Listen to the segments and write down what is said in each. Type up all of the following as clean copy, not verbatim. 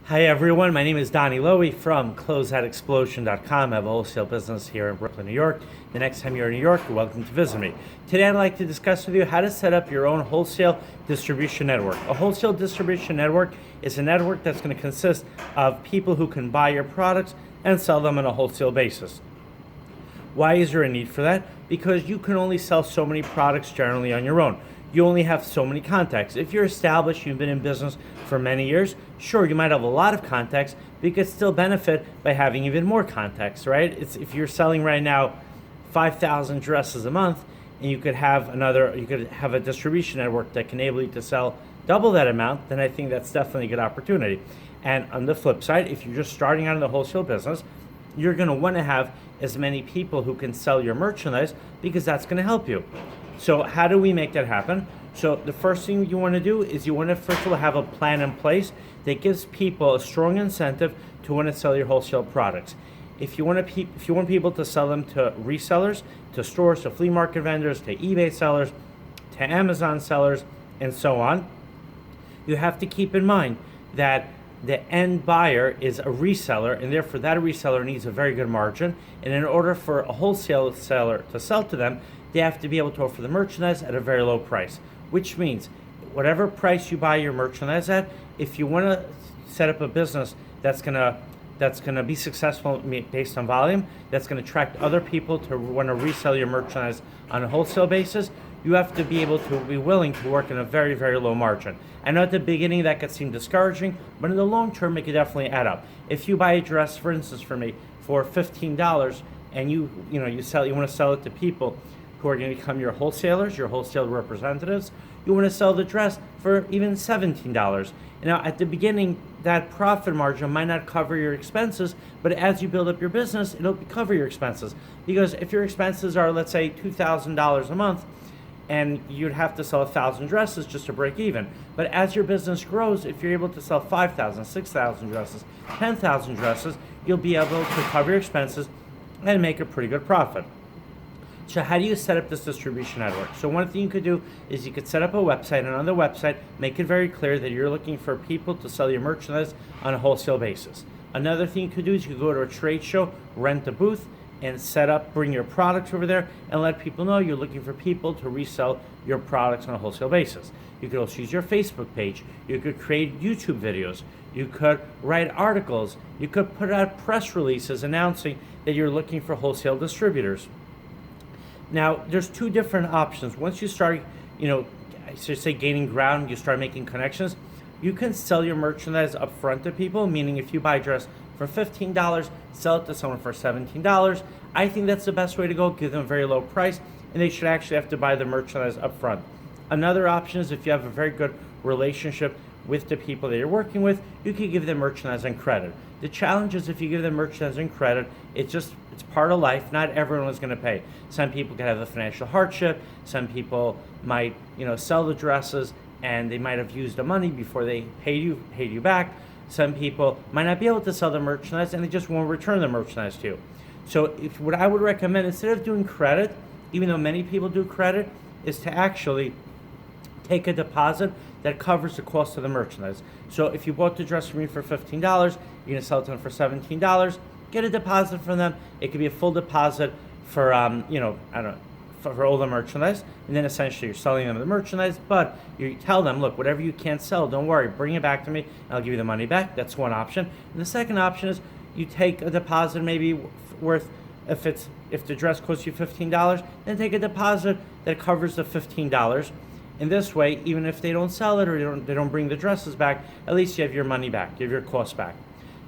Hi everyone, my name is Donnie Lowy from Closeoutexplosion.com. I have a wholesale business here in Brooklyn, New York. The next time you're in New York, you're welcome to visit me. Today I'd like to discuss with you how to set up your own wholesale distribution network. A wholesale distribution network is a network that's going to consist of people who can buy your products and sell them on a wholesale basis. Why is there a need for that? Because you can only sell so many products generally on your own. You only have so many contacts. If you're established, you've been in business for many years, sure, you might have a lot of contacts, but you could still benefit by having even more contacts, right? If you're selling right now 5,000 dresses a month, and you could have a distribution network that can enable you to sell double that amount, then I think that's definitely a good opportunity. And on the flip side, if you're just starting out in the wholesale business, you're going to want to have as many people who can sell your merchandise because that's going to help you. So how do we make that happen? So the first thing you want to do is you want to first of all have a plan in place that gives people a strong incentive to want to sell your wholesale products. If you want people to sell them to resellers, to stores, to flea market vendors, to eBay sellers, to Amazon sellers, and so on, you have to keep in mind that the end buyer is a reseller, and therefore that reseller needs a very good margin. And in order for a wholesale seller to sell to them, they have to be able to offer the merchandise at a very low price, which means whatever price you buy your merchandise at, if you want to set up a business that's gonna be successful based on volume, that's gonna attract other people to want to resell your merchandise on a wholesale basis, you have to be able to be willing to work in a very, very low margin. I know at the beginning that could seem discouraging, but in the long term it could definitely add up. If you buy a dress, for instance, for me for $15, and you want to sell it to people who are going to become your wholesalers, your wholesale representatives, you want to sell the dress for even $17. Now, at the beginning, that profit margin might not cover your expenses, but as you build up your business, it'll cover your expenses. Because if your expenses are, let's say, $2,000 a month, and you'd have to sell 1,000 dresses just to break even. But as your business grows, if you're able to sell 5,000, 6,000 dresses, 10,000 dresses, you'll be able to cover your expenses and make a pretty good profit. So how do you set up this distribution network? So one thing you could do is you could set up a website, and on the website, make it very clear that you're looking for people to sell your merchandise on a wholesale basis. Another thing you could do is you could go to a trade show, rent a booth, and bring your products over there and let people know you're looking for people to resell your products on a wholesale basis. You could also use your Facebook page. You could create YouTube videos. You could write articles. You could put out press releases announcing that you're looking for wholesale distributors. Now, there's two different options. Once you start, gaining ground, you start making connections, you can sell your merchandise up front to people, meaning if you buy a dress for $15, sell it to someone for $17. I think that's the best way to go. Give them a very low price, and they should actually have to buy the merchandise up front. Another option is if you have a very good relationship with the people that you're working with, you can give them merchandise and credit. The challenge is if you give them merchandise and credit, it's part of life. Not everyone is going to pay. Some people can have a financial hardship. Some people might, sell the dresses and they might have used the money before they paid you back. Some people might not be able to sell the merchandise and they just won't return the merchandise to you. So what I would recommend, instead of doing credit, even though many people do credit, is to actually take a deposit that covers the cost of the merchandise. So if you bought the dress from me for $15, you're going to sell it to them for $17, get a deposit from them. It could be a full deposit for, for all the merchandise, and then essentially you're selling them the merchandise, but you tell them, look, whatever you can't sell, don't worry, bring it back to me, and I'll give you the money back. That's one option. And the second option is you take a deposit maybe worth, if the dress costs you $15, then take a deposit that covers the $15. In this way, even if they don't sell it or they don't bring the dresses back, at least you have your money back, you have your costs back.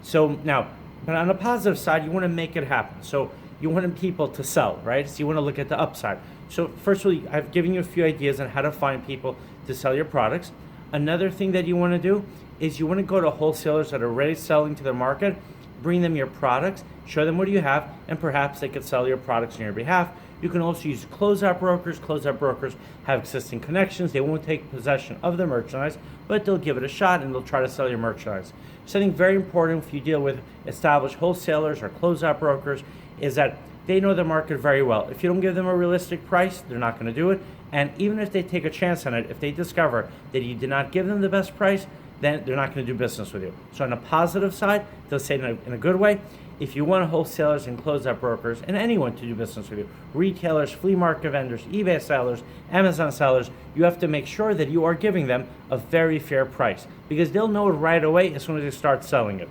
So now, but on the positive side, you want to make it happen. So you want people to sell, right? So you want to look at the upside. So first of all, I've given you a few ideas on how to find people to sell your products. Another thing that you want to do is you want to go to wholesalers that are already selling to the market, bring them your products, show them what you have, and perhaps they could sell your products on your behalf. You can also use closeout brokers. Closeout brokers have existing connections. They won't take possession of the merchandise, but they'll give it a shot and they'll try to sell your merchandise. Something very important if you deal with established wholesalers or closeout brokers is that they know the market very well. If you don't give them a realistic price, they're not going to do it. And even if they take a chance on it, if they discover that you did not give them the best price, then they're not going to do business with you. So on the positive side, they'll say it in a good way. If you want wholesalers and closeout brokers and anyone to do business with you, retailers, flea market vendors, eBay sellers, Amazon sellers, you have to make sure that you are giving them a very fair price, because they'll know it right away as soon as they start selling it.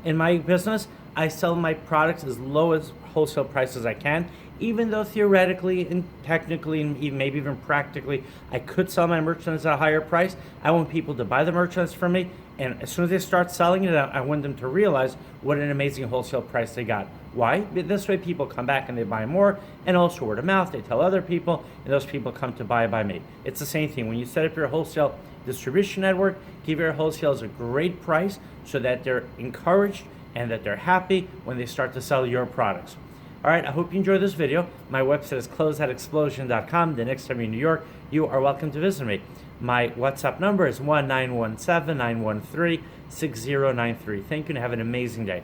In my business, I sell my products as low as wholesale price as I can, even though theoretically and technically and maybe even practically, I could sell my merchandise at a higher price. I want people to buy the merchandise from me, and as soon as they start selling it, I want them to realize what an amazing wholesale price they got. Why? This way people come back and they buy more, and also word of mouth, they tell other people, and those people come to buy by me. It's the same thing. When you set up your wholesale distribution network, give your wholesalers a great price so that they're encouraged and that they're happy when they start to sell your products. All right, I hope you enjoyed this video. My website is closeoutexplosion.com. The next time you're in New York, you are welcome to visit me. My WhatsApp number is 1-917-913-6093. Thank you and have an amazing day.